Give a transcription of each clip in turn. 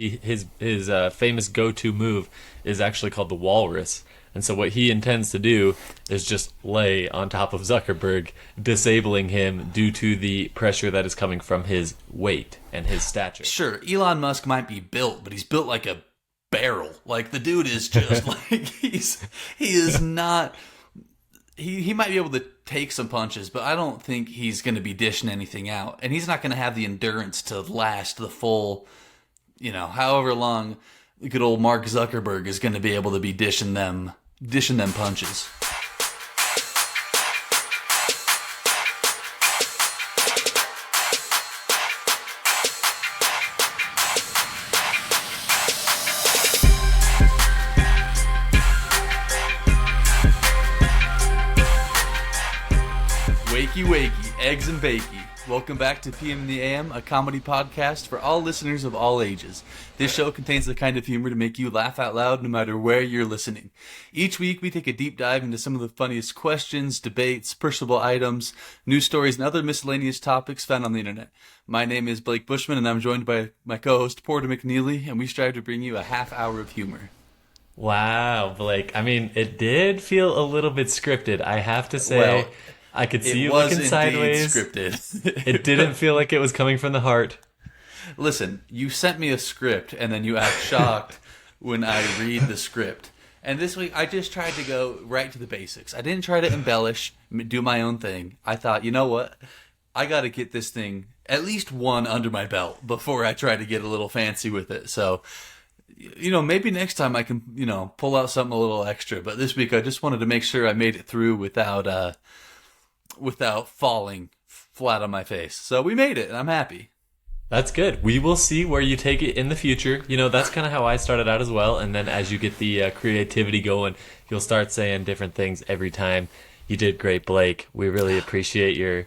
His famous go-to move is actually called the walrus. And so what he intends to do is just lay on top of Zuckerberg, disabling him due to the pressure that is coming from his weight and his stature. Sure, Elon Musk might be built, but he's built like a barrel. Like, the dude is just like, he is not... He might be able to take some punches, but I don't think he's going to be dishing anything out. And he's not going to have the endurance to last the full, however long good old Mark Zuckerberg is going to be able to be dishing them punches. Wakey, wakey, eggs and bakey. Welcome back to PM in the AM, a comedy podcast for all listeners of all ages. This show contains the kind of humor to make you laugh out loud no matter where you're listening. Each week we take a deep dive into some of the funniest questions, debates, personable items, news stories, and other miscellaneous topics found on the internet. My name is Blake Bushman, and I'm joined by my co-host Porter McNeely, and we strive to bring you a half hour of humor. Wow, Blake. I mean, it did feel a little bit scripted, I have to say. Well, I could see you looking sideways. Scripted. It didn't feel like it was coming from the heart. Listen, you sent me a script, and then you act shocked when I read the script. And this week, I just tried to go right to the basics. I didn't try to embellish, do my own thing. I thought, you know what? I got to get this thing at least one under my belt before I try to get a little fancy with it. So, maybe next time I can, pull out something a little extra. But this week, I just wanted to make sure I made it through without falling flat on my face. So we made it, and I'm happy. That's good. We will see where you take it in the future. That's kind of how I started out as well. And then as you get the creativity going, you'll start saying different things every time. You did great, Blake. We really appreciate your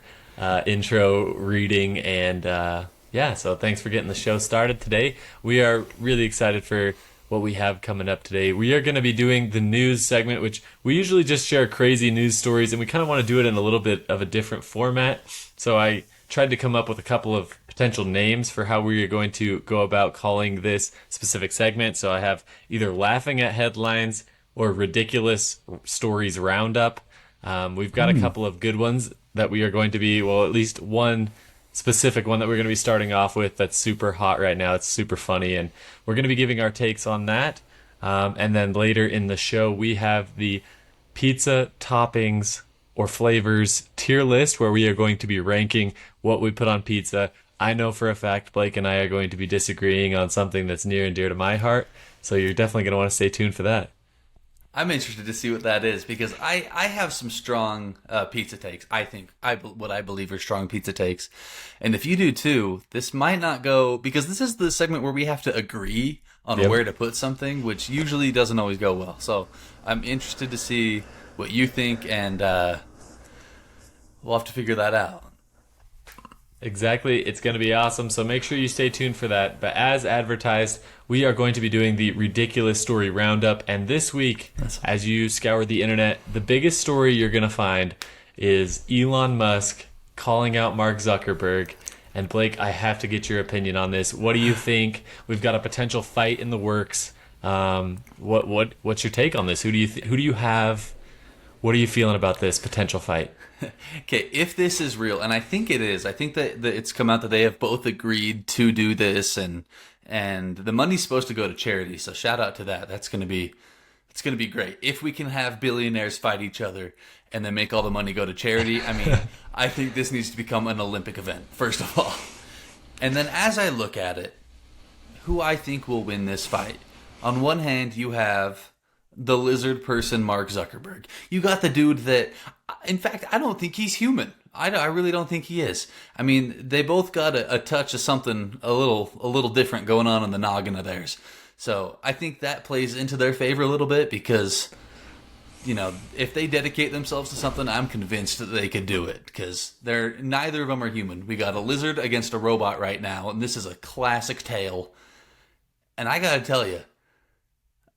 intro reading. And so thanks for getting the show started today. We are really excited for what we have coming up today. We are going to be doing the news segment, which we usually just share crazy news stories, and we kind of want to do it in a little bit of a different format. So I tried to come up with a couple of potential names for how we are going to go about calling this specific segment. So I have either laughing at headlines or ridiculous stories roundup. We've got a couple of good ones that we are going to be, at least one specific one that we're going to be starting off with that's super hot right now. It's super funny, and we're going to be giving our takes on that. And then later in the show, we have the pizza toppings or flavors tier list, where we are going to be ranking what we put on pizza. I know for a fact Blake and I are going to be disagreeing on something that's near and dear to my heart, so you're definitely going to want to stay tuned for that. I'm interested to see what that is, because I have some strong pizza takes. What I believe are strong pizza takes. And if you do too, this might not go, because this is the segment where we have to agree on where to put something, which usually doesn't always go well. So I'm interested to see what you think, and we'll have to figure that out. Exactly. It's going to be awesome, so make sure you stay tuned for that. But as advertised, we are going to be doing the ridiculous story roundup, and this week, as you scour the internet, the biggest story you're going to find is Elon Musk calling out Mark Zuckerberg. And Blake, I have to get your opinion on this. What do you think? We've got a potential fight in the works. What's your take on this? Who do you have? What are you feeling about this potential fight? Okay, if this is real, and I think it is, I think that it's come out that they have both agreed to do this, and the money's supposed to go to charity. So shout out to that. It's going to be great if we can have billionaires fight each other and then make all the money go to charity. I mean, I think this needs to become an Olympic event, first of all. And then as I look at it, who I think will win this fight. On one hand, you have the lizard person, Mark Zuckerberg. You got the dude that, in fact, I don't think he's human. I really don't think he is. I mean, they both got a touch of something a little different going on in the noggin of theirs. So I think that plays into their favor a little bit, because, if they dedicate themselves to something, I'm convinced that they could do it, because neither of them are human. We got a lizard against a robot right now, and this is a classic tale. And I gotta tell you,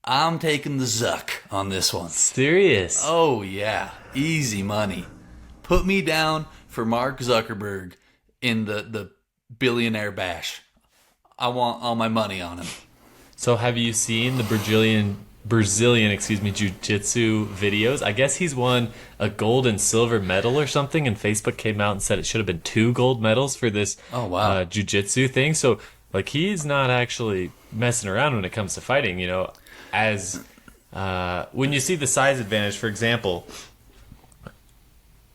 I'm taking the Zuck on this one. Serious? Oh, yeah. Easy money. Put me down for Mark Zuckerberg in the billionaire bash. I want all my money on him. So have you seen the Brazilian, excuse me, jiu-jitsu videos? I guess he's won a gold and silver medal or something, and Facebook came out and said it should have been two gold medals for this Oh wow. jiu-jitsu thing. So like he's not actually messing around when it comes to fighting, you know, as when you see the size advantage, for example,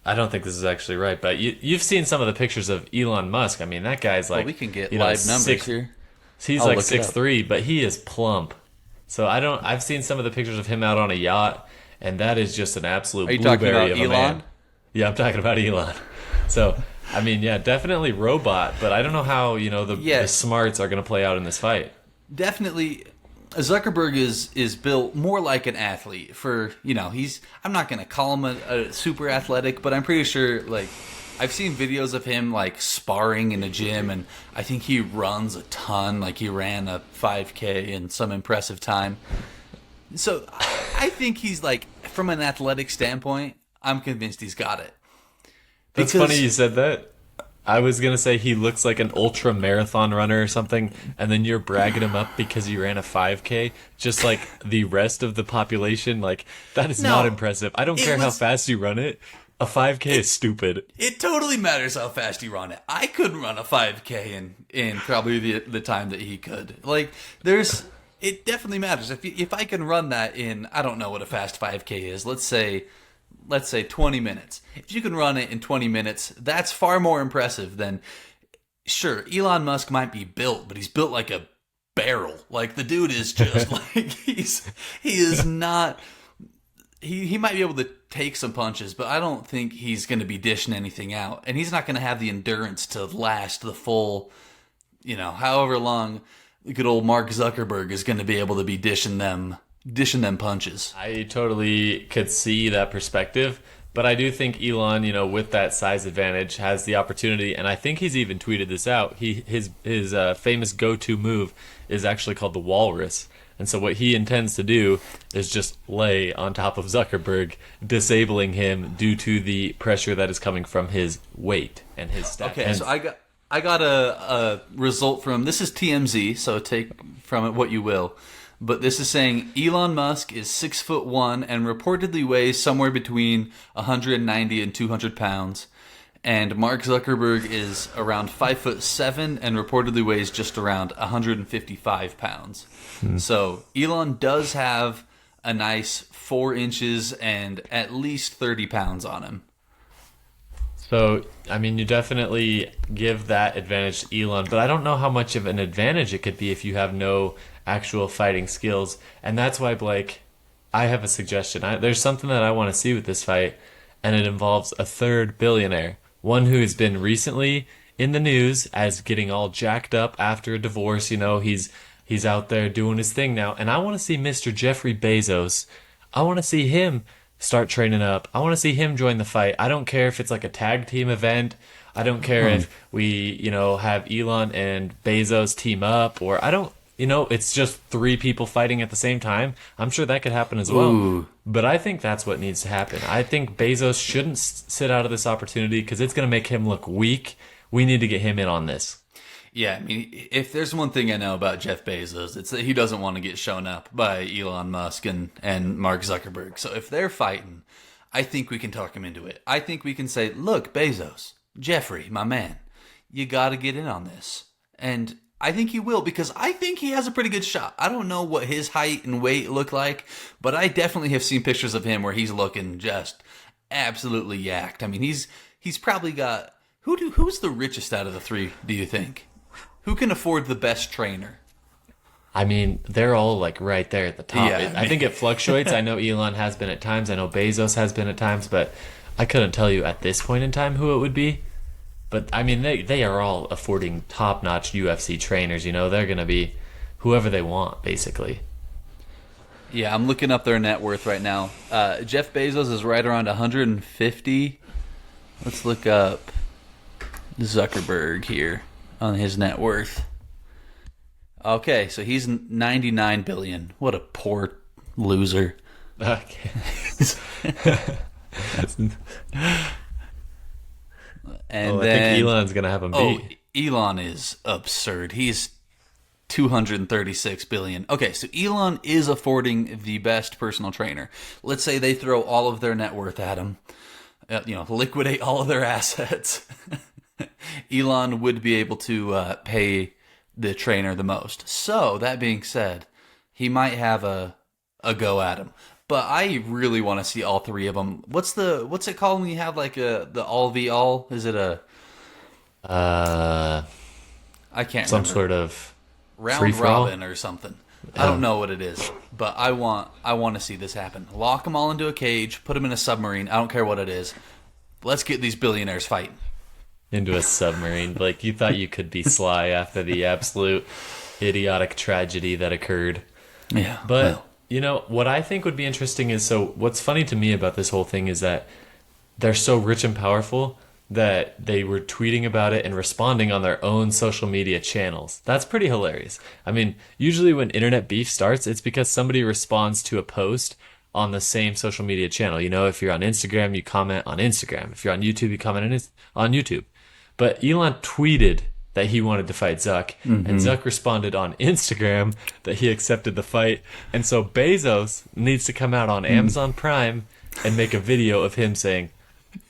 I don't think this is actually right, but you've seen some of the pictures of Elon Musk. I mean, that guy's like, Well, we can get you know, live numbers six, here. he's I'll like look it up. 6'3", but he is plump. So I've seen some of the pictures of him out on a yacht, and that is just an absolute Are you talking blueberry about of a Elon? man. Yeah, I'm talking about Elon. So, I mean, yeah, definitely robot, but I don't know how, you know, the smarts are going to play out in this fight. Definitely, Zuckerberg is built more like an athlete. For I'm not gonna call him a super athletic, but I'm pretty sure like I've seen videos of him like sparring in a gym, and I think he runs a ton. Like he ran a 5K in some impressive time. So I think he's like, from an athletic standpoint, I'm convinced he's got it. That's funny you said that. I was going to say he looks like an ultra marathon runner or something, and then you're bragging him up because he ran a 5K, just like the rest of the population. Like, that is not impressive. I don't care how fast you run it. A 5K is stupid. It totally matters how fast you run it. I couldn't run a 5K in probably the time that he could. Like, it definitely matters. If I can run that in, I don't know what a fast 5K is. Let's say 20 minutes. If you can run it in 20 minutes, that's far more impressive than, sure, Elon Musk might be built, but he's built like a barrel. Like the dude is just like, he is not, he might be able to take some punches, but I don't think he's going to be dishing anything out. And he's not going to have the endurance to last the full, however long good old Mark Zuckerberg is going to be able to be dishing them punches. I totally could see that perspective, but I do think Elon, with that size advantage, has the opportunity, and I think he's even tweeted this out. His famous go-to move is actually called the walrus, and so what he intends to do is just lay on top of Zuckerberg, disabling him due to the pressure that is coming from his weight and his stats. Okay, so I got a result from, this is TMZ, so take from it what you will. But this is saying Elon Musk is 6'1" and reportedly weighs somewhere between 190 and 200 pounds. And Mark Zuckerberg is around 5'7" and reportedly weighs just around 155 pounds. So Elon does have a nice 4 inches and at least 30 pounds on him. So, I mean, you definitely give that advantage to Elon, but I don't know how much of an advantage it could be if you have no actual fighting skills. And that's why, Blake, I have a suggestion. There's something that I want to see with this fight, and it involves a third billionaire. One who has been recently in the news as getting all jacked up after a divorce. He's out there doing his thing now. And I want to see Mr. Jeffrey Bezos. I want to see him start training up. I want to see him join the fight. I don't care if it's like a tag team event. I don't care if we, have Elon and Bezos team up, or it's just 3 people fighting at the same time. I'm sure that could happen as well. Ooh. But I think that's what needs to happen. I think Bezos shouldn't sit out of this opportunity because it's going to make him look weak. We need to get him in on this. Yeah, I mean, if there's one thing I know about Jeff Bezos, it's that he doesn't want to get shown up by Elon Musk and Mark Zuckerberg. So if they're fighting, I think we can talk him into it. I think we can say, look, Bezos, Jeffrey, my man, you got to get in on this. And I think he will, because I think he has a pretty good shot. I don't know what his height and weight look like, but I definitely have seen pictures of him where he's looking just absolutely yacked. I mean, he's probably got, who's the richest out of the 3, do you think? Who can afford the best trainer? I mean, they're all like right there at the top. Yeah, I think it fluctuates. I know Elon has been at times. I know Bezos has been at times, but I couldn't tell you at this point in time who it would be. But I mean, they are all affording top-notch UFC trainers. They're going to be whoever they want, basically. Yeah, I'm looking up their net worth right now. Jeff Bezos is right around 150. Let's look up Zuckerberg here on his net worth. Okay, so he's 99 billion. What a poor loser. Okay. And I think Elon's gonna have him beat. Elon is absurd. He's 236 billion. Okay, so Elon is affording the best personal trainer. Let's say they throw all of their net worth at him, liquidate all of their assets. Elon would be able to pay the trainer the most. So that being said, he might have a go at him. But I really want to see all three of them. What's it called when you have like the all v all? Is it a I can't some remember. sort of Round free-for-all? robin or something. I don't know what it is, but I want to see this happen. Lock them all into a cage, put them in a submarine. I don't care what it is. Let's get these billionaires fighting. Into a submarine. Like, you thought you could be sly after the absolute idiotic tragedy that occurred. Yeah, But, what I think would be interesting is, so what's funny to me about this whole thing is that they're so rich and powerful that they were tweeting about it and responding on their own social media channels. That's pretty hilarious. I mean, usually when internet beef starts, it's because somebody responds to a post on the same social media channel. If you're on Instagram, you comment on Instagram. If you're on YouTube, you comment on YouTube. But Elon tweeted that he wanted to fight Zuck, and Zuck responded on Instagram that he accepted the fight. And so Bezos needs to come out on Amazon Prime and make a video of him saying,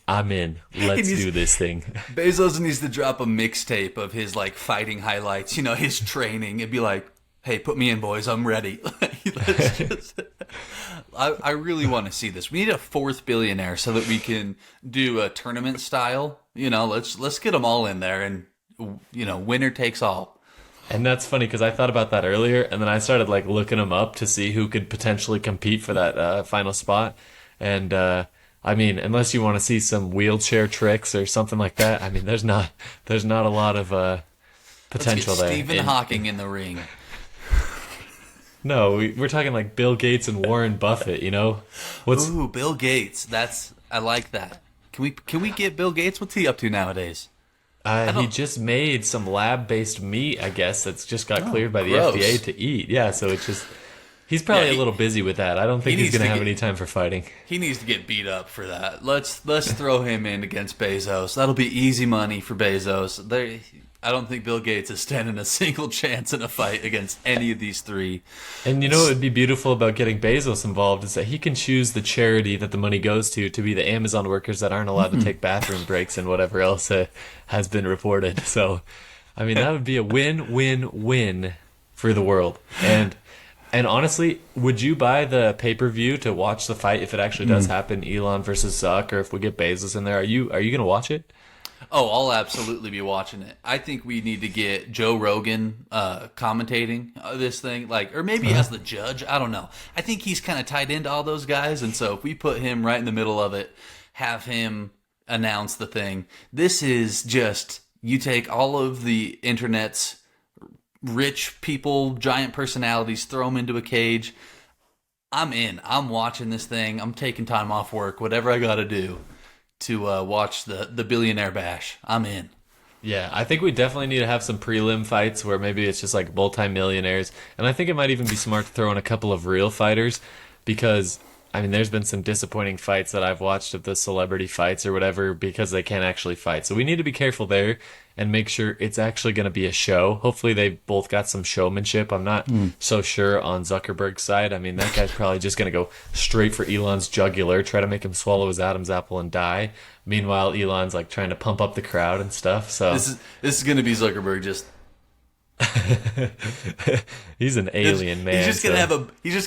I'm in. Let's do this thing. Bezos needs to drop a mixtape of his like fighting highlights, his training, and be like, "Hey, put me in, boys. I'm ready." I really want to see this. We need a fourth billionaire so that we can do a tournament style. Let's get them all in there, and winner takes all. And that's funny because I thought about that earlier, and then I started like looking them up to see who could potentially compete for that final spot. And I mean, unless you want to see some wheelchair tricks or something like that, I mean, there's not a lot of potential Let's get there. Stephen Hawking in the ring. No, we're talking like Bill Gates and Warren Buffett. Ooh, Bill Gates. I like that. Can we get Bill Gates? What's he up to nowadays? He just made some lab-based meat, I guess, that's just got cleared by the gross. FDA to eat. Yeah, so it's just he's probably a little busy with that. I don't think he's going to have any time for fighting. He needs to get beat up for that. Let's throw him in against Bezos. That'll be easy money for Bezos. I don't think Bill Gates is standing a single chance in a fight against any of these three. And what would be beautiful about getting Bezos involved is that he can choose the charity that the money goes to be the Amazon workers that aren't allowed to take bathroom breaks and whatever else has been reported. So, I mean, that would be a win-win-win for the world. And honestly, would you buy the pay-per-view to watch the fight if it actually does happen, Elon versus Zuck, or if we get Bezos in there? Are you going to watch it? Oh, I'll absolutely be watching it. I think we need to get Joe Rogan commentating this thing, or maybe as the judge. I don't know. I think he's kind of tied into all those guys, and so if we put him right in the middle of it, have him announce the thing. This is just, you take all of the internet's rich people, giant personalities, throw them into a cage. I'm in. I'm watching this thing. I'm taking time off work, whatever I got to do to watch the billionaire bash. I'm in. Yeah, I think we definitely need to have some prelim fights where maybe it's just like multi-millionaires. And I think it might even be smart to throw in a couple of real fighters because, I mean, there's been some disappointing fights that I've watched of the celebrity fights or whatever because they can't actually fight. So we need to be careful there and make sure it's actually going to be a show. Hopefully they both got some showmanship. I'm not so sure on Zuckerberg's side. I mean, that guy's probably just going to go straight for Elon's jugular, try to make him swallow his Adam's apple and die. Meanwhile, Elon's like trying to pump up the crowd and stuff. So this is going to be Zuckerberg just. He's an alien, man. He's just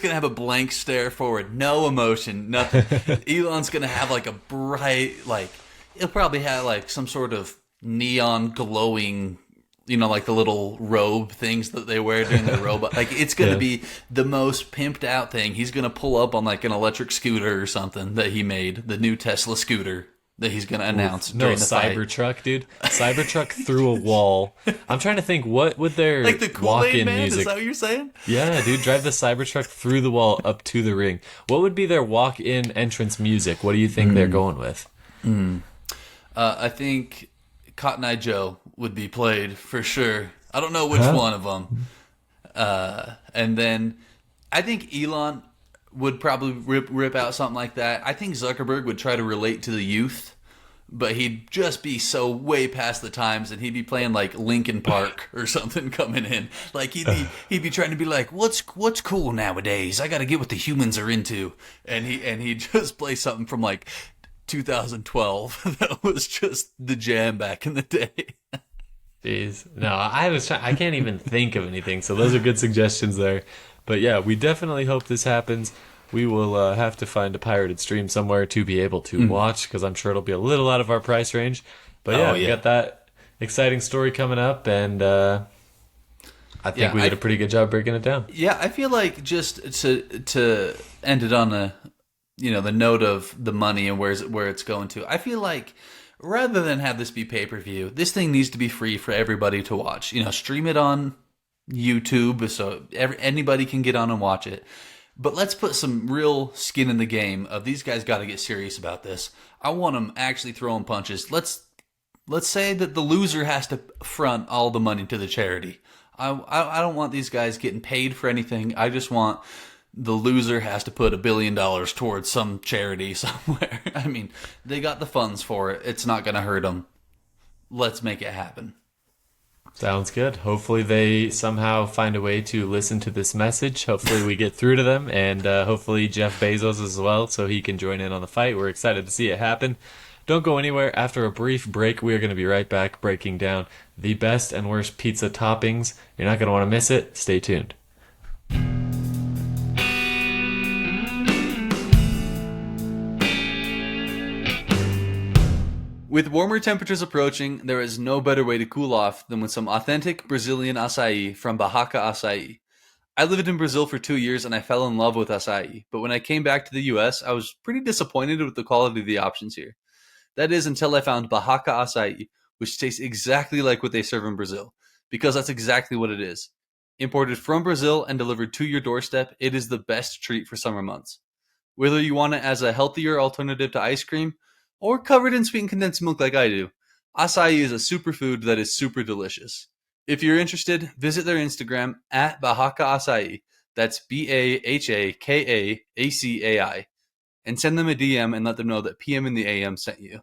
gonna have a blank stare forward, no emotion, nothing. Elon's gonna have like a bright, he'll probably have like some sort of neon glowing, like the little robe things that they wear during their robot. Like it's gonna be the most pimped out thing. He's gonna pull up on like an electric scooter or something that he made, the new Tesla scooter that he's going to announce during the fight. Cybertruck, dude. Cybertruck through a wall. I'm trying to think, what would their like the Kool-Aid Man? music? Is that what you're saying? Yeah, dude. Drive the Cybertruck through the wall up to the ring. What would be their walk-in entrance music? What do you think they're going with? I think Cotton Eye Joe would be played for sure. I don't know which one of them. And then I think Elon would probably rip out something like that. I think Zuckerberg would try to relate to the youth but he'd just be so way past the times, and he'd be playing like Linkin Park or something coming in. Like he'd be trying to be like, what's cool nowadays? I got to get what the humans are into, and he'd just play something from like 2012 that was just the jam back in the day. Jeez. No, I can't even think of anything. So those are good suggestions there. But yeah, we definitely hope this happens. We will have to find a pirated stream somewhere to be able to watch, because I'm sure it'll be a little out of our price range. But yeah, we got that exciting story coming up, and I think we did a pretty good job breaking it down. Yeah, I feel like just to end it on the note of the money and where it's going to. I feel like rather than have this be pay-per-view, this thing needs to be free for everybody to watch. Stream it on YouTube so anybody can get on and watch it. But let's put some real skin in the game of these guys got to get serious about this. I want them actually throwing punches. Let's say that the loser has to front all the money to the charity. I don't want these guys getting paid for anything. I just want the loser has to put $1 billion towards some charity somewhere. I mean, they got the funds for it. It's not going to hurt them. Let's make it happen. Sounds good. Hopefully they somehow find a way to listen to this message. Hopefully we get through to them, and hopefully Jeff Bezos as well, so he can join in on the fight. We're excited to see it happen. Don't go anywhere. After a brief break, we are going to be right back breaking down the best and worst pizza toppings. You're not going to want to miss it. Stay tuned. With warmer temperatures approaching, there is no better way to cool off than with some authentic Brazilian acai from Barraca Acai. I lived in Brazil for 2 years and I fell in love with acai, but when I came back to the US, I was pretty disappointed with the quality of the options here. That is until I found Barraca Acai, which tastes exactly like what they serve in Brazil, because that's exactly what it is. Imported from Brazil and delivered to your doorstep, it is the best treat for summer months. Whether you want it as a healthier alternative to ice cream, or covered in sweetened condensed milk like I do, acai is a superfood that is super delicious. If you're interested, visit their Instagram at Barraca Acai, that's BAHAKAACAI, and send them a DM and let them know that PM in the AM sent you.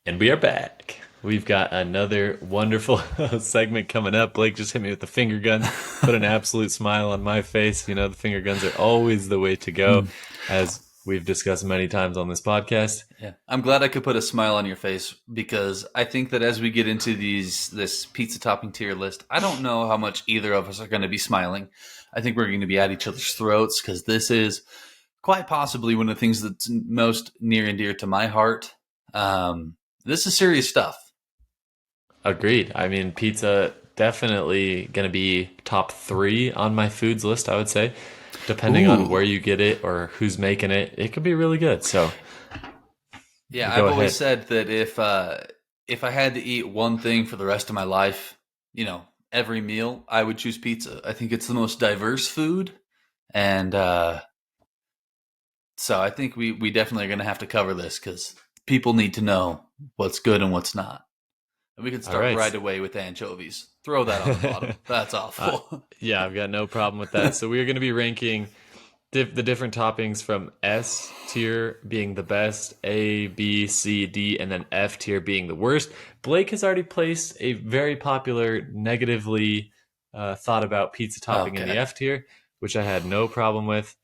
And we are back. We've got another wonderful segment coming up. Blake just hit me with the finger gun, put an absolute smile on my face. The finger guns are always the way to go, as we've discussed many times on this podcast. Yeah, I'm glad I could put a smile on your face, because I think that as we get into this pizza topping tier list, I don't know how much either of us are going to be smiling. I think we're going to be at each other's throats, because this is quite possibly one of the things that's most near and dear to my heart. This is serious stuff. Agreed. I mean, pizza definitely going to be top 3 on my foods list, I would say. Depending on where you get it or who's making it, it could be really good. So, yeah, I've always said that if I had to eat one thing for the rest of my life, every meal, I would choose pizza. I think it's the most diverse food, and so I think we definitely are going to have to cover this, because people need to know what's good and what's not. And we can start right away with anchovies. Throw that on the bottom. That's awful. Yeah, I've got no problem with that. So we're going to be ranking the different toppings from S tier being the best, A, B, C, D, and then F tier being the worst. Blake has already placed a very popular, negatively thought about pizza topping in the F tier, which I had no problem with.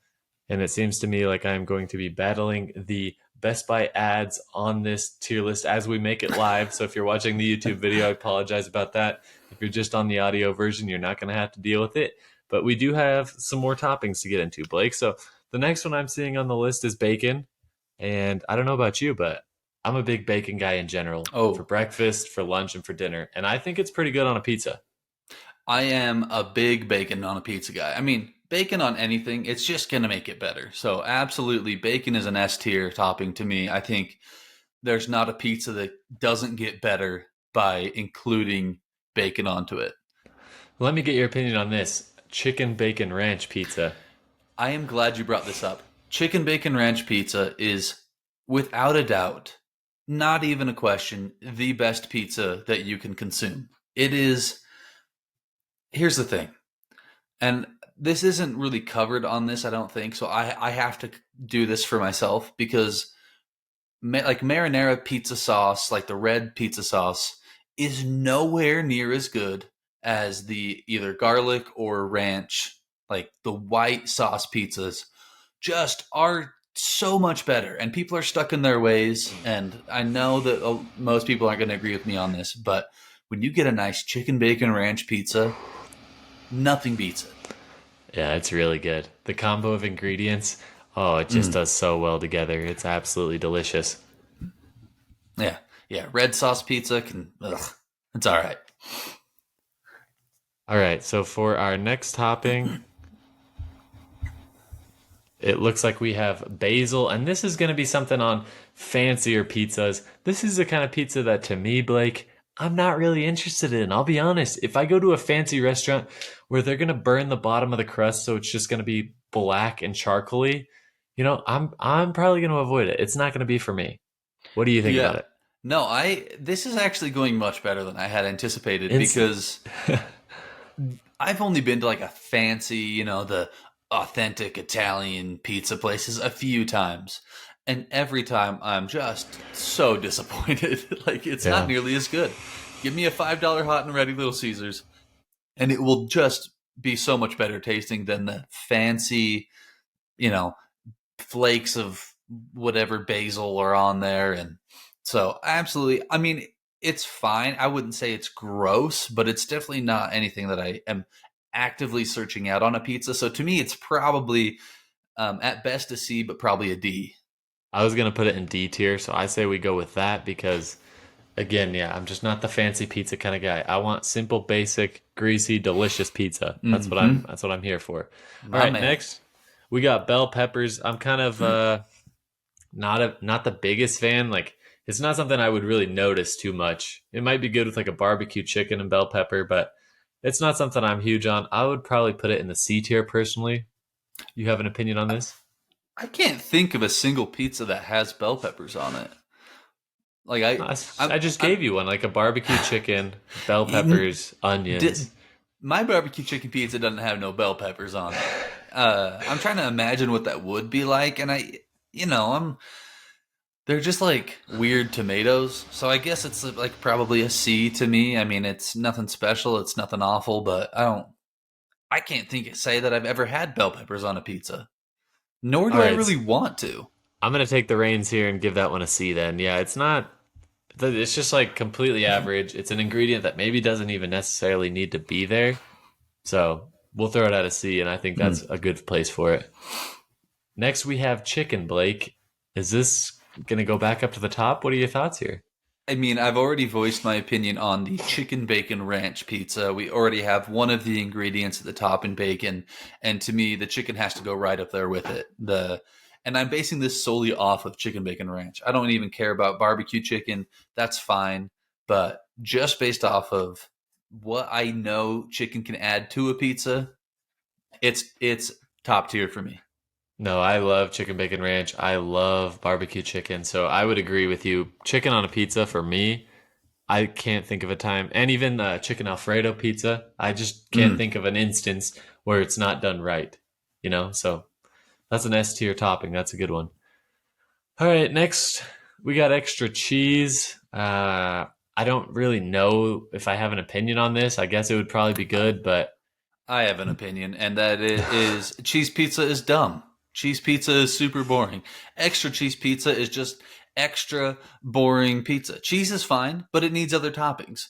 And it seems to me like I'm going to be battling the Best Buy ads on this tier list as we make it live. So if you're watching the YouTube video, I apologize about that. If you're just on the audio version, you're not going to have to deal with it. But we do have some more toppings to get into, Blake. So the next one I'm seeing on the list is bacon. And I don't know about you, but I'm a big bacon guy in general. For breakfast, for lunch, and for dinner. And I think it's pretty good on a pizza. I am a big bacon on a pizza guy. I mean, bacon on anything, it's just going to make it better. So absolutely, bacon is an S tier topping to me. I think there's not a pizza that doesn't get better by including bacon onto it. Let me get your opinion on this. Chicken bacon ranch pizza. I am glad you brought this up. Chicken bacon ranch pizza is, without a doubt, not even a question, the best pizza that you can consume. It is. Here's the thing. And this isn't really covered on this, I don't think. So I have to do this for myself, because like marinara pizza sauce, like the red pizza sauce, is nowhere near as good as the either garlic or ranch. Like the white sauce pizzas just are so much better, and people are stuck in their ways. And I know that most people aren't going to agree with me on this, but when you get a nice chicken bacon ranch pizza, nothing beats it. Yeah, it's really good. The combo of ingredients, oh, it just does so well together. It's absolutely delicious. Yeah, yeah. Red sauce pizza can, ugh, it's all right. All right, so for our next topping, it looks like we have basil, and this is going to be something on fancier pizzas. This is the kind of pizza that, to me, Blake, I'm not really interested in. I'll be honest. If I go to a fancy restaurant where they're going to burn the bottom of the crust so it's just going to be black and charcoaly, I'm probably going to avoid it. It's not going to be for me. What do you think about Yeah. it? No, this is actually going much better than I had anticipated It's because I've only been to like a fancy, the authentic Italian pizza places a few times. And every time I'm just so disappointed. Like it's not yeah. nearly as good. Give me a $5 hot and ready Little Caesars and it will just be so much better tasting than the fancy, you know, flakes of whatever basil are on there. And so absolutely, I mean, it's fine. I wouldn't say it's gross, but it's definitely not anything that I am actively searching out on a pizza. So to me, it's probably at best a C, but probably a D. I was going to put it in D tier, so I say we go with that because again, yeah, I'm just not the fancy pizza kind of guy. I want simple, basic, greasy, delicious pizza. Mm-hmm. That's what I'm here for. All My right, man. next we got bell peppers. I'm kind of not the biggest fan. Like it's not something I would really notice too much. It might be good with like a barbecue chicken and bell pepper, but it's not something I'm huge on. I would probably put it in the C tier personally. You have an opinion on this? I can't think of a single pizza that has bell peppers on it. Like I just gave you one, like a barbecue chicken, bell I'm peppers, onions. did, my barbecue chicken pizza doesn't have no bell peppers on it. I'm trying to imagine what that would be like, and I'm they're just like weird tomatoes. So I guess it's like probably a C to me. I mean, it's nothing special, it's nothing awful, but I can't say that I've ever had bell peppers on a pizza. Nor All do I right, really want to. I'm gonna take the reins here and give that one a C. Then, yeah, it's not. It's just like completely average. It's an ingredient that maybe doesn't even necessarily need to be there. So we'll throw it at a C, and I think that's Mm. a good place for it. Next, we have chicken, Blake. Is this going to go back up to the top? What are your thoughts here? I mean, I've already voiced my opinion on the chicken bacon ranch pizza. We already have one of the ingredients at the top in bacon, and to me, the chicken has to go right up there with it. And I'm basing this solely off of chicken bacon ranch. I don't even care about barbecue chicken. That's fine, but just based off of what I know chicken can add to a pizza, it's top tier for me. No, I love chicken bacon ranch. I love barbecue chicken. So I would agree with you. Chicken on a pizza for me, I can't think of a time. And even chicken Alfredo pizza, I just can't Mm. think of an instance where it's not done right. So that's an S tier topping. That's a good one. All right, next we got extra cheese. I don't really know if I have an opinion on this. I guess it would probably be good, but I have an opinion, and that it is cheese pizza is dumb. Cheese pizza is super boring. Extra cheese pizza is just extra boring pizza. Cheese is fine, but it needs other toppings.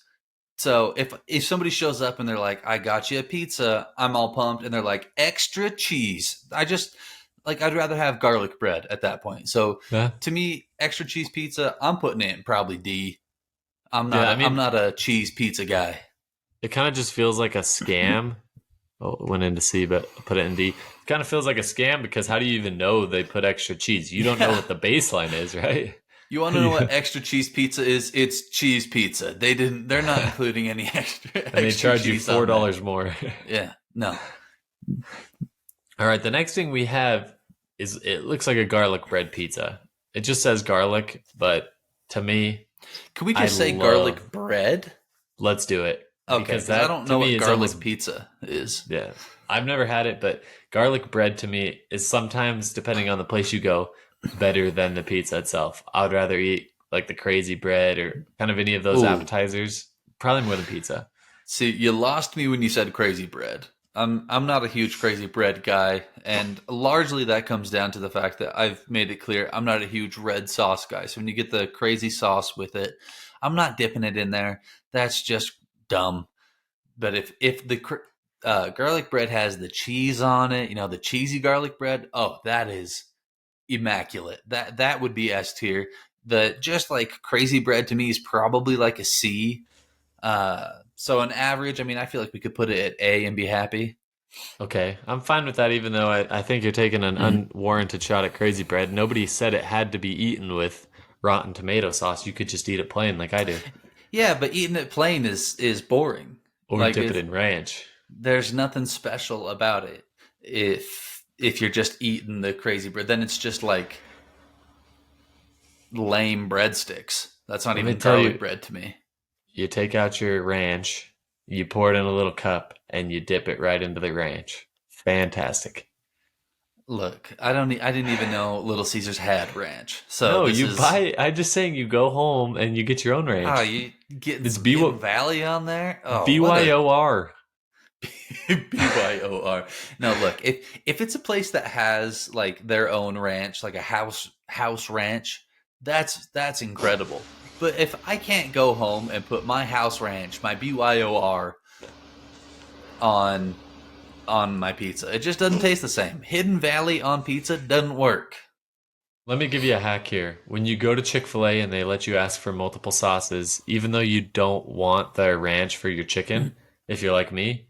So if somebody shows up and they're like, "I got you a pizza," I'm all pumped, and they're like, "Extra cheese." I'd rather have garlic bread at that point. So yeah, to me, extra cheese pizza, I'm putting it in probably D. yeah. I I'm mean, not a cheese pizza guy. it kind of just feels like a scam. Oh, it went into C, but I put it in D. It kind of feels like a scam because how do you even know they put extra cheese? You don't know Yeah. what the baseline is, right? You want to know what Yeah. extra cheese pizza is? It's cheese pizza. They're not including any And they extra charge you cheese four on that. dollars more. Yeah. No. All right, the next thing we have is it looks like a garlic bread pizza. It just says garlic, but to me, Can we I just say love. garlic bread? Let's do it Okay, because because I that don't to know me what is garlic almost pizza is. yeah. I've never had it, but garlic bread to me is sometimes depending on the place you go better than the pizza itself. I would rather eat like the crazy bread or kind of any of those Ooh, appetizers, probably more than pizza. see, you lost me when you said crazy bread. I'm not a huge crazy bread guy, and largely that comes down to the fact that I've made it clear I'm not a huge red sauce guy. So when you get the crazy sauce with it, I'm not dipping it in there. That's just dumb. But if the garlic bread has the cheese on it, the cheesy garlic bread, oh, that is immaculate. That would be S tier. The just like crazy bread to me is probably like a C. So an average, I mean, I feel like we could put it at A and be happy. Okay, I'm fine with that, even though I think you're taking an unwarranted shot at crazy bread. Nobody said it had to be eaten with rotten tomato sauce. You could just eat it plain like I do, Yeah, but eating it plain is boring. or Like dip it in ranch. there's nothing special about it. If you're just eating the crazy bread, then it's just like lame breadsticks. That's not Let me even tell garlic you, bread to me. you take out your ranch, you pour it in a little cup, and you dip it right into the ranch. Fantastic. Look, I didn't even know Little Caesars had ranch. So No, this you is buy. I'm just saying, you go home and you get your own oh, ranch. you getting It's some Hidden Valley on there? Oh, what a BYOR. BYOR. No, look, if it's a place that has like their own ranch, like a house ranch, that's incredible. But if I can't go home and put my house ranch, my BYOR on my pizza, it just doesn't taste the same. Hidden Valley on pizza doesn't work. Let me give you a hack here. When you go to Chick-fil-A and they let you ask for multiple sauces, even though you don't want the ranch for your chicken, if you're like me,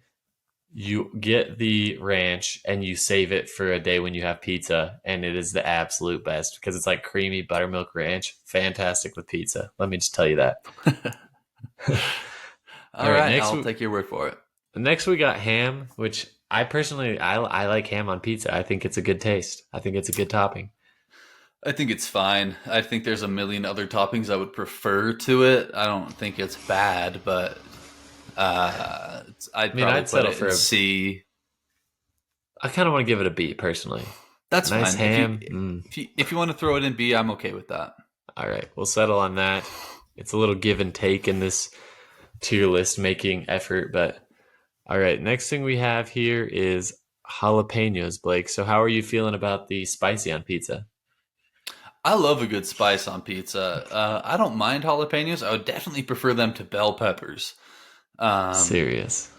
you get the ranch and you save it for a day when you have pizza, and it is the absolute best because it's like creamy buttermilk ranch. Fantastic with pizza. Let me just tell you that. All All right, right, I'll take your word for it. next we got ham, which I personally I like ham on pizza. I think it's a good taste. I think it's a good topping. I think it's fine. I think there's a million other toppings I would prefer to it. I don't think it's bad, but I I'd mean, probably I'd put settle it for in a. C. I kind of want to give it a B personally. That's Nice fine. ham. If you want to throw it in B, I'm okay with that. All right, we'll settle on that. It's a little give and take in this tier list making effort, but all right. Next thing we have here is jalapenos, Blake. So how are you feeling about the spicy on pizza? I love a good spice on pizza. I don't mind jalapenos. I would definitely prefer them to bell peppers. Um, Serious.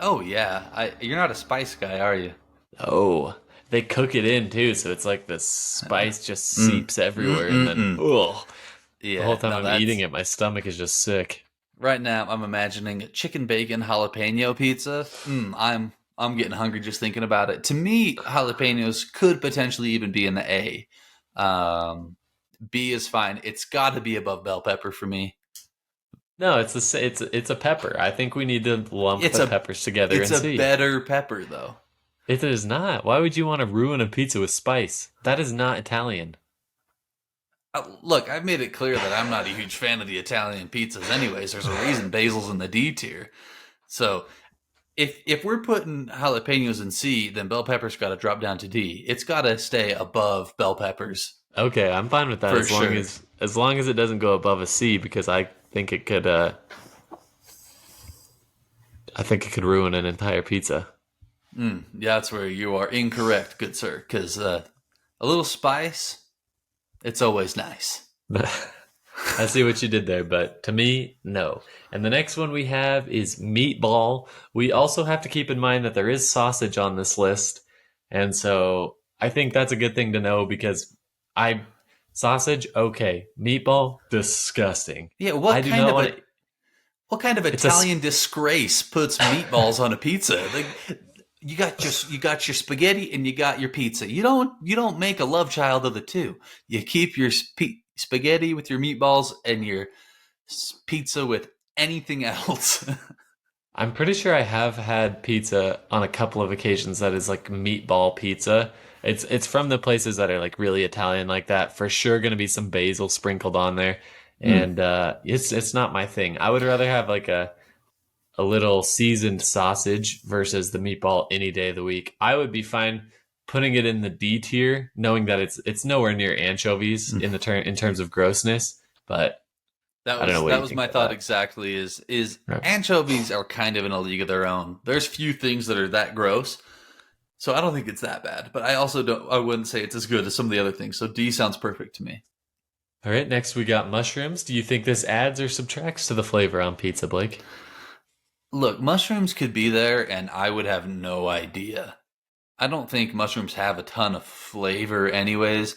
oh yeah, you're not a spice guy, are you? Oh, they cook it in too, so it's like the spice just Mm. seeps Mm everywhere, and mm then mm. oh, the whole Yeah, time no, I'm eating that's it, my stomach is just sick. right now. I'm imagining a chicken bacon jalapeno pizza. I'm getting hungry just thinking about it. To me, jalapenos could potentially even be in the A. Um, B is fine. It's got to be above bell pepper for me. No, it's a pepper. I think we need to lump It's the a peppers together it's and a see. better pepper though. It is not. Why would you want to ruin a pizza with spice? That is not Italian. Look, I've made it clear that I'm not a huge fan of the Italian pizzas. Anyways, there's a reason basil's in the D tier. So if we're putting jalapenos in C, then bell peppers got to drop down to D. It's got to stay above bell peppers Okay, I'm fine with that for sure. as long as it doesn't go above a C because think it could I think it could ruin an entire pizza. Yeah, that's where you are incorrect, good sir. Because a little spice, it's always nice. I see what you did there, but to me, no. And the next one we have is meatball. We also have to keep in mind that there is sausage on this list. And so I think that's a good thing to know because I sausage, okay. Meatball, disgusting. Yeah, I do not want to. what kind of It's a Italian disgrace puts meatballs on a pizza? Like, you got your spaghetti and you got your pizza. You don't make a love child of the two. You keep your spaghetti with your meatballs and your pizza with anything else. I'm pretty sure I have had pizza on a couple of occasions that is like meatball pizza. It's from the places that are like really Italian like that. For sure gonna be some basil sprinkled on there. Mm. And it's not my thing. I would rather have like a little seasoned sausage versus the meatball any day of the week. I would be fine. putting it in the D tier, knowing that it's nowhere near anchovies in the in terms of grossness. But That I don't know was what that you was think my about thought that. exactly. Is Right. anchovies are kind of in a league of their own. There's few things that are that gross, so I don't think it's that bad. But I also don't. I wouldn't say it's as good as some of the other things. So D sounds perfect to me. All right, next we got mushrooms. Do you think this adds or subtracts to the flavor on pizza, Blake? Look, mushrooms could be there, and I would have no idea. I don't think mushrooms have a ton of flavor, anyways.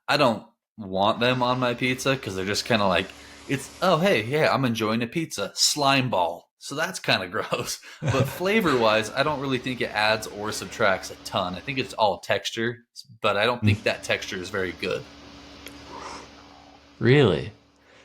I don't want them on my pizza because they're just kind of like it's. Oh, hey, yeah, I'm enjoying a pizza slime ball. So that's kind of gross. But flavor wise, I don't really think it adds or subtracts a ton. I think it's all texture, but I don't think that texture is very good. Really?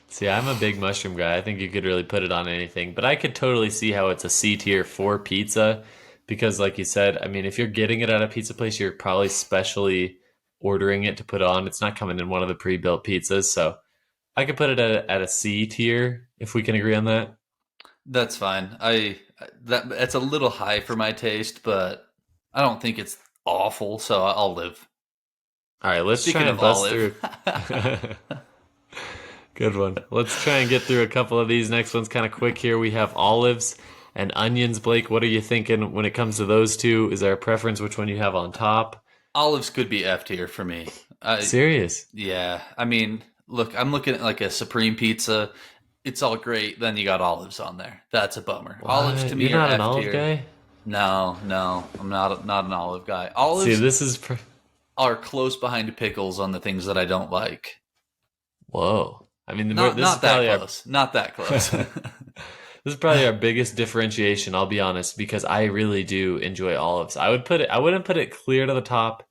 See, I'm a big mushroom guy. I think you could really put it on anything, but I could totally see how it's a C tier for pizza because, like you said, I mean, if you're getting it at a pizza place, you're probably specially ordering it to put on. It's not coming in one of the pre-built pizzas, so I could put it at a C tier if we can agree on that. That's fine. That's a little high for my taste, but I don't think it's awful. So I'll live. All right, let's try Speaking and of bust olive, through. Good one. Let's try and get through a couple of these. Next one's kind of quick here. We have olives and onions. Blake, what are you thinking when it comes to those two? Is there a preference which one you have on top? olives could be F tier for me. Serious? Yeah, I mean, look, I'm looking at like a supreme pizza. It's all great. Then you got olives on there. That's a bummer. Olives to What? You're me are not an F olive tier. guy? No, no, I'm not an olive guy. See, Olives this is. are close behind pickles on the things that I don't like. Whoa. I mean, Not this is not that probably our. close. Not that close. This is probably our biggest differentiation, I'll be honest, because I really do enjoy olives. I wouldn't put it clear to the top,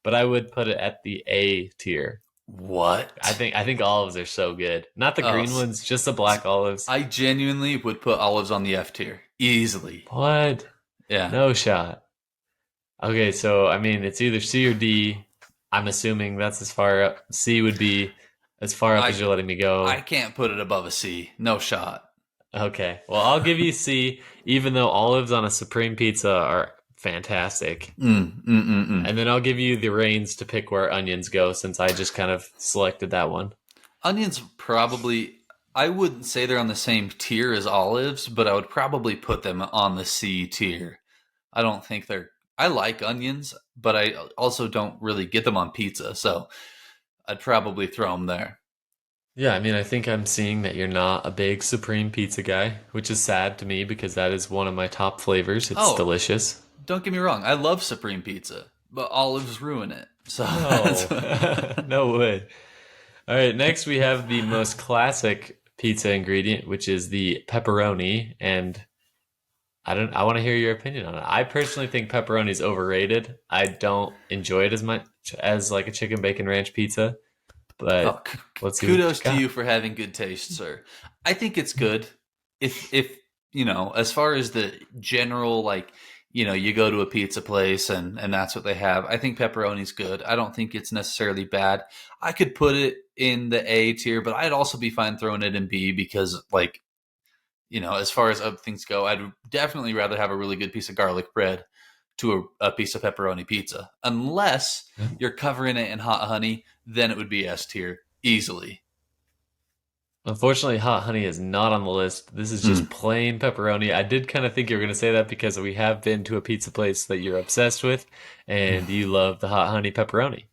but I would put it at the A tier. What? I think olives are so good. Not the Oh, green ones, just the black olives. I genuinely would put olives on the F tier easily. What? Yeah. No shot. Okay, so I mean, it's either C or D. I'm assuming that's as far up. C would be as far up I as you're letting me I go. can't put it above a C. No shot. Okay, well, I'll give you C, even though olives on a supreme pizza are fantastic. Mm. And then I'll give you the reins to pick where onions go, since I just kind of selected that one. Onions probably, I wouldn't say they're on the same tier as olives, but I would probably put them on the C tier. I don't think they're, I like onions, but I also don't really get them on pizza. So I'd probably throw them there. Yeah, I mean, I think I'm seeing that you're not a big supreme pizza guy, which is sad to me because that is one of my top flavors. It's Oh, delicious. don't get me wrong. I love Supreme Pizza, but olives ruin it. So that's, No, no way. All right, next we have the most classic pizza ingredient, which is the pepperoni, and I want to hear your opinion on it. I personally think pepperoni is overrated. I don't enjoy it as much as like a chicken bacon ranch pizza, oh, but let's see what you kudos to got. you for having good taste, sir. I think it's good. If you know, as far as the general, like, you know, you go to a pizza place and that's what they have. I think pepperoni's good. I don't think it's necessarily bad. I could put it in the A tier, but I'd also be fine throwing it in B because, like, you know, as far as other things go, I'd definitely rather have a really good piece of garlic bread to a piece of pepperoni pizza. Unless you're covering it in hot honey, then it would be S tier easily. Unfortunately, hot honey is not on the list. This is just Mm. plain pepperoni. I did kind of think you were going to say that because we have been to a pizza place that you're obsessed with and you love the hot honey pepperoni.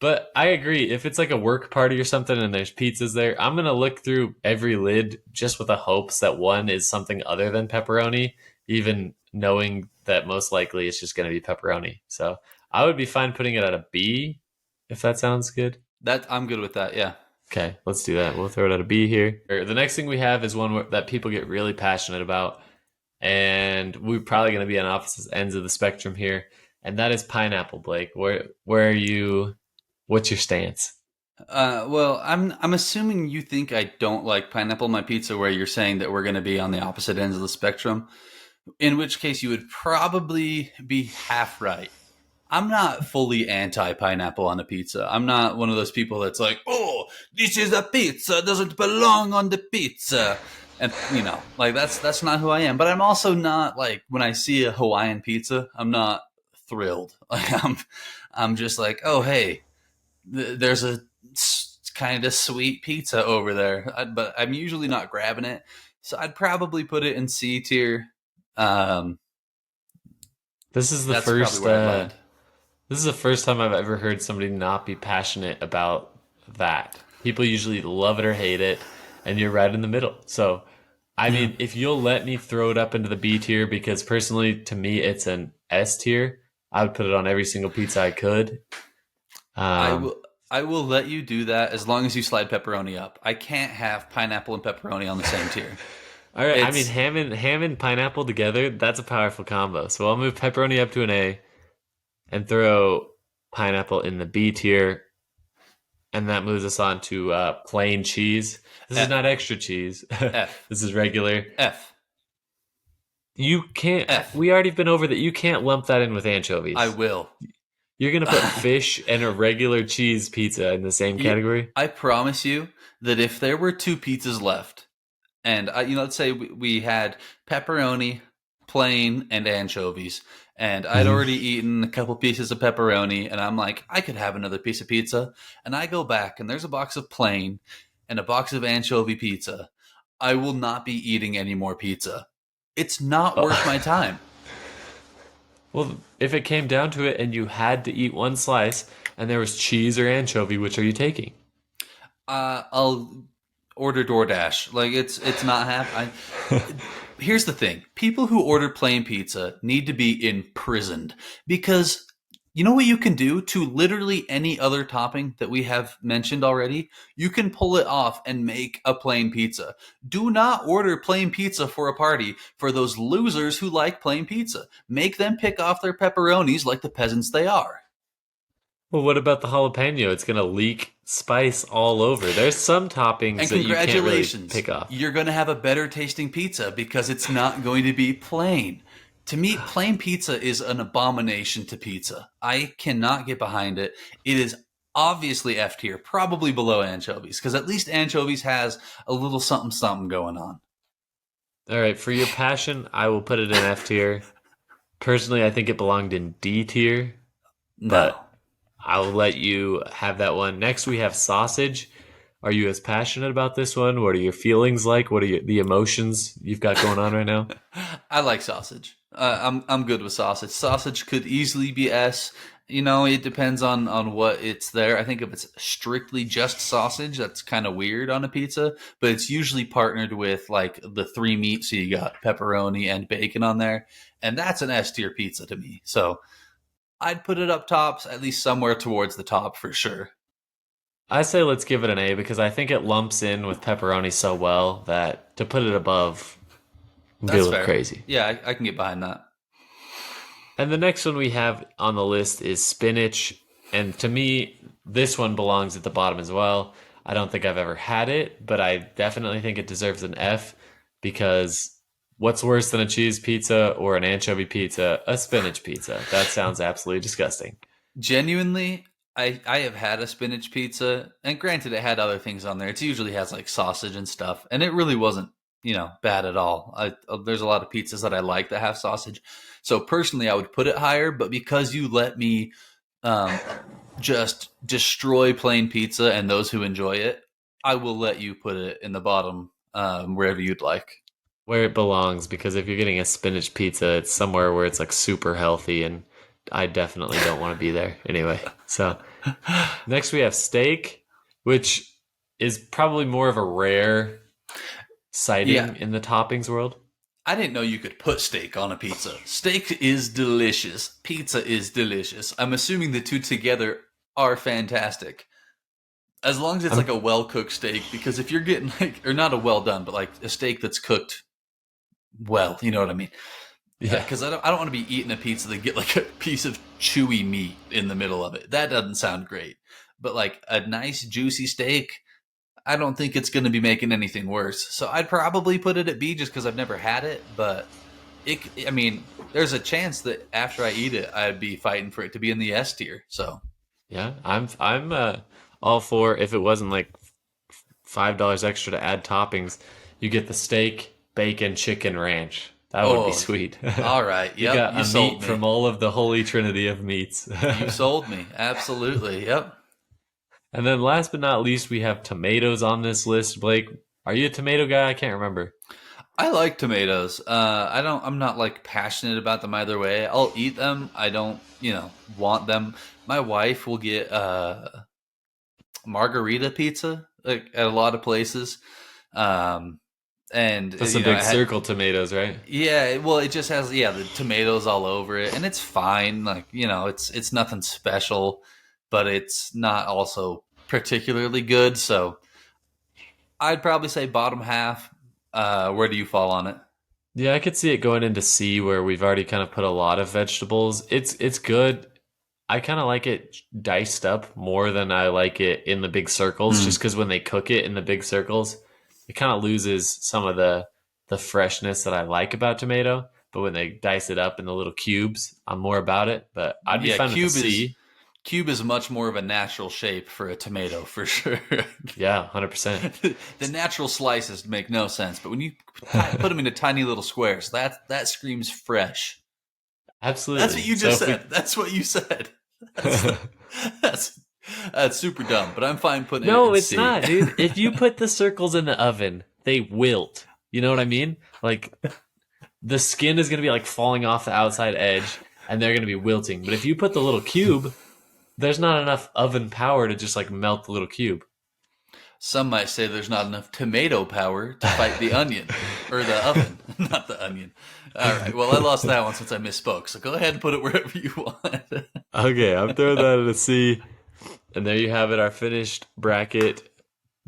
But I agree. If it's like a work party or something and there's pizzas there, I'm going to look through every lid just with the hopes that one is something other than pepperoni, even knowing that most likely it's just going to be pepperoni. So I would be fine putting it at a B if that sounds good. That I'm good with that. Yeah. Okay, let's do that. We'll throw it at a B here. The next thing we have is one that people get really passionate about, and we're probably going to be on opposite ends of the spectrum here, and that is pineapple, Blake. Where are you? What's your stance? Well, I'm assuming you think I don't like pineapple on my pizza, where you're saying that we're going to be on the opposite ends of the spectrum. In which case, you would probably be half right. I'm not fully anti pineapple on a pizza. I'm not one of those people that's like, oh, this is a pizza, it doesn't belong on the pizza. And you know, like that's not who I am. But I'm also not like when I see a Hawaiian pizza, I'm not thrilled. Like I'm just like, oh hey, there's a kind of sweet pizza over there, but I'm usually not grabbing it, so I'd probably put it in C tier. Um, This is the that's probably first. where I'd land. This is the first time I've ever heard somebody not be passionate about that. People usually love it or hate it, and you're right in the middle. So, I Yeah. mean, if you'll let me throw it up into the B tier, because personally, to me, it's an S tier. I would put it on every single pizza I could. I Um, will. I will let you do that as long as you slide pepperoni up. I can't have pineapple and pepperoni on the same tier. all right, I mean, It's ham and pineapple together, that's a powerful combo. So I'll move pepperoni up to an A and throw pineapple in the B tier. And that moves us on to plain cheese. This is F not extra cheese. F This is regular. F You can't. F. We already been over that. You can't lump that in with I anchovies. will. You're gonna put fish and a regular cheese pizza in the same category. I promise you that if there were two pizzas left, and let's say we had pepperoni, plain, and anchovies, and I'd Mhm. already eaten a couple pieces of pepperoni, and I'm like, I could have another piece of pizza, and I go back and there's a box of plain and a box of anchovy pizza. I will not be eating any more pizza. It's not worth my Oh. time. Well, if it came down to it and you had to eat one slice and there was cheese or anchovy, which are you taking? I'll order DoorDash. Like it's not happening. Here's the thing: people who order plain pizza need to be imprisoned because you know what you can do to literally any other topping that we have mentioned already. You can pull it off and make a plain pizza. Do not order plain pizza for a party for those losers who like plain pizza. Make them pick off their pepperonis like the peasants they are. Well, what about the jalapeno? It's gonna leak spice all over. There's some toppings And that you can't really congratulations, pick off. you're going to have a better tasting pizza because it's not going to be plain. To me, plain pizza is an abomination to pizza. I cannot get behind it. It is obviously F tier, probably below anchovies, because at least anchovies has a little something something going on. All right, for your passion, I will put it in F tier. Personally, I think it belonged in D tier, No. but I'll let you have that one. Next, we have sausage. Are you as passionate about this one? What are your feelings like? What are the emotions you've got going on right now? I like sausage. I'm good with sausage. Sausage could easily be S. You know, it depends on what it's there. I think if it's strictly just sausage, that's kind of weird on a pizza. But it's usually partnered with like the three meats. So you got pepperoni and bacon on there, and that's an S tier pizza to me. So I'd put it up tops, at least somewhere towards the top for sure. I say let's give it an A because I think it lumps in with pepperoni so well that to put it above would be a That's little fair. crazy. Yeah, I can get behind that. And the next one we have on the list is spinach. And to me, this one belongs at the bottom as well. I don't think I've ever had it, but I definitely think it deserves an F because what's worse than a cheese pizza or an anchovy pizza? A spinach pizza. That sounds absolutely disgusting. Genuinely, I have had a spinach pizza, and granted, it had other things on there. It usually has like sausage and stuff, and it really wasn't, bad at all. There's a lot of pizzas that I like that have sausage. So personally, I would put it higher, but because you let me um, just destroy plain pizza and those who enjoy it, I will let you put it in the bottom wherever you'd like. Where it belongs because if you're getting a spinach pizza, it's somewhere where it's like super healthy and I definitely don't want to be there anyway. So next we have steak, which is probably more of a rare Yeah, sighting in the toppings world. I didn't know you could put steak on a pizza. Steak is delicious. Pizza is delicious. I'm assuming the two together are fantastic. As long as it's like I'm a well cooked steak, because if you're getting like, or not a well done, but like a steak that's cooked well, you know what I mean? yeah. Because I don't want to be eating a pizza that get like a piece of chewy meat in the middle of it. That doesn't sound great. But like a nice juicy steak, I don't think it's going to be making anything worse. So I'd probably put it at B just because I've never had it. But I mean, there's a chance that after I eat it, I'd be fighting for it to be in the S tier. So Yeah, I'm all for if it wasn't like $5 extra to add toppings, you get the steak, bacon, chicken ranch. That would be Oh, sweet. all right. You Yep, got you a sold meat me. from all of the holy trinity of meats. You sold me. Absolutely. Yep. And then last but not least, we have tomatoes on this list. Blake, are you a tomato guy? I can't remember. I like tomatoes. I don't. I'm not like passionate about them either way. I'll eat them. I don't, want them. My wife will get margarita pizza like at a lot of places, um, and That's the big circle tomatoes, right? yeah. Well, it just has the tomatoes all over it, and it's fine. Like it's nothing special, but it's not also particularly good. So I'd probably say bottom half. Where do you fall on it? Yeah, I could see it going into C where we've already kind of put a lot of vegetables. It's good. I kind of like it diced up more than I like it in the big circles, just because when they cook it in the big circles, it kind of loses some of the freshness that I like about tomato. But when they dice it up in the little cubes, I'm more about it. But I'd be Yeah, fine with the C. cube is much more of a natural shape for a tomato for sure. Yeah, 100%. The natural slices make no sense, but when you put them into tiny little squares, that screams fresh. That's what Absolutely. you So just if said. That's what you said. That's we that's that's super dumb, but I'm fine putting it No, in it's C. not, dude. If you put the circles in the oven, they wilt. You know what I mean? Like the skin is going to be like falling off the outside edge and they're going to be wilting. But if you put the little cube, there's not enough oven power to just like melt the little cube. Some might say there's not enough tomato power to fight the onion or the oven, not the onion. All right. Well, I lost that one since I misspoke. So go ahead and put it wherever you want. Okay, I'm throwing that in a C. And there you have it, our finished bracket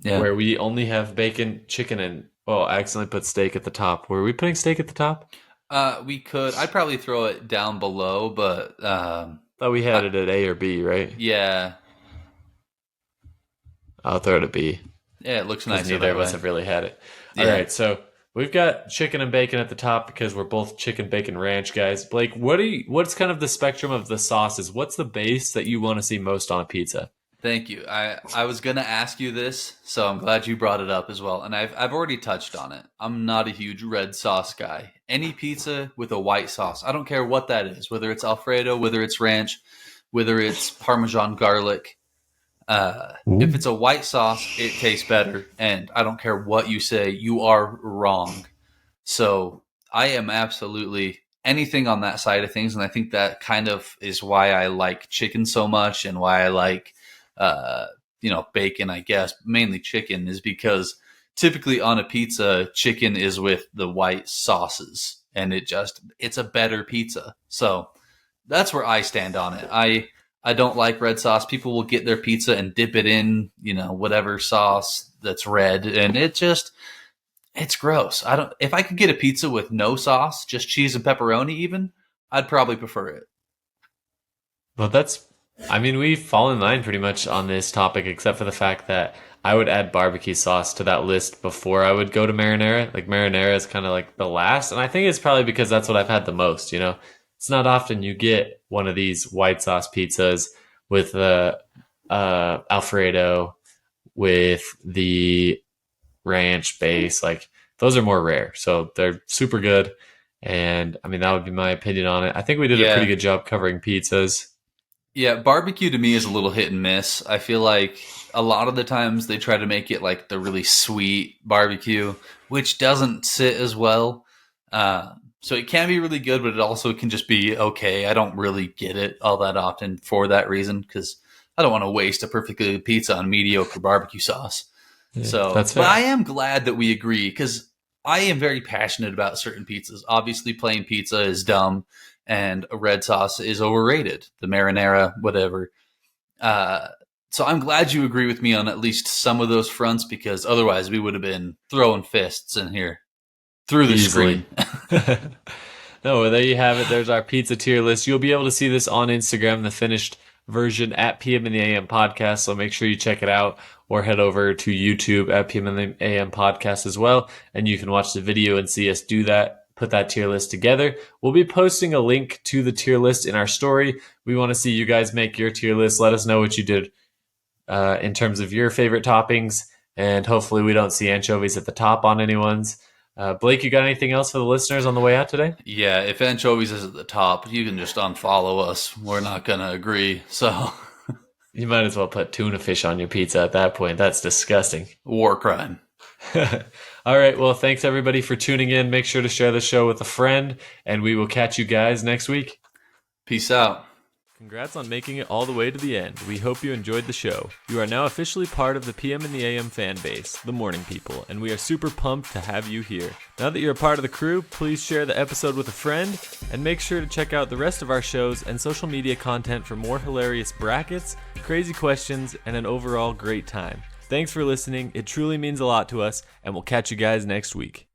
Yeah. where we only have bacon, chicken, and oh, I accidentally put steak at the top. Were we putting steak at the top? We could. I'd probably throw it down below, but Thought we had I, it at A or B, right? yeah, I'll throw it at B, yeah, it looks because nicer neither that of us way. have really had it. All Yeah. right, so we've got chicken and bacon at the top because we're both chicken bacon ranch guys. Blake, what's kind of the spectrum of the sauces? What's the base that you want to see most on a pizza? Thank you. I was gonna ask you this, so I'm glad you brought it up as well. And I've already touched on it. I'm not a huge red sauce guy. Any pizza with a white sauce, I don't care what that is, whether it's Alfredo, whether it's ranch, whether it's Parmesan garlic. If it's a white sauce, it tastes better, and I don't care what you say, you are wrong. So I am absolutely anything on that side of things, and I think that kind of is why I like chicken so much, and why I like, uh, bacon. I guess mainly chicken is because typically on a pizza, chicken is with the white sauces, and it's a better pizza. So that's where I stand on it. I don't like red sauce. People will get their pizza and dip it in, whatever sauce that's red, and it's gross. I don't. If I could get a pizza with no sauce, just cheese and pepperoni, even, I'd probably prefer it. Well, I mean, we fall in line pretty much on this topic, except for the fact that I would add barbecue sauce to that list before I would go to marinara. Like, marinara is kind of like the last. And I think it's probably because that's what I've had the most, It's not often you get one of these white sauce pizzas with the Alfredo, with the ranch base. Like, those are more rare. So they're super good. And I mean, that would be my opinion on it. I think we did a pretty Yeah, good job covering pizzas. yeah. Barbecue to me is a little hit and miss. I feel like a lot of the times they try to make it like the really sweet barbecue, which doesn't sit as well. So it can be really good, but it also can just be okay. I don't really get it all that often for that reason because I don't want to waste a perfectly good pizza on mediocre barbecue sauce. Yeah, So, that's but I fair. am glad that we agree because I am very passionate about certain pizzas. Obviously, plain pizza is dumb and a red sauce is overrated. The marinara, whatever. Uh, so I'm glad you agree with me on at least some of those fronts because otherwise we would have been throwing fists in here through the Easily. screen. No, well, there you have it. There's our pizza tier list. You'll be able to see this on Instagram, the finished version at PM in the AM podcast. So make sure you check it out or head over to YouTube at PM in the AM podcast as well. And you can watch the video and see us do that, put that tier list together. We'll be posting a link to the tier list in our story. We want to see you guys make your tier list. Let us know what you did in terms of your favorite toppings. And hopefully we don't see anchovies at the top on anyone's. Blake, you got anything else for the listeners on the way out today? Yeah, if anchovies is at the top, you can just unfollow us. We're not going to agree. So, You might as well put tuna fish on your pizza at that point. That's disgusting. war crime. All right. Well, thanks everybody for tuning in. Make sure to share the show with a friend, and we will catch you guys next week. Peace out. Congrats on making it all the way to the end. We hope you enjoyed the show. You are now officially part of the PM and the AM fan base, the morning people, and we are super pumped to have you here. Now that you're a part of the crew, please share the episode with a friend, and make sure to check out the rest of our shows and social media content for more hilarious brackets, crazy questions, and an overall great time. Thanks for listening. It truly means a lot to us, and we'll catch you guys next week.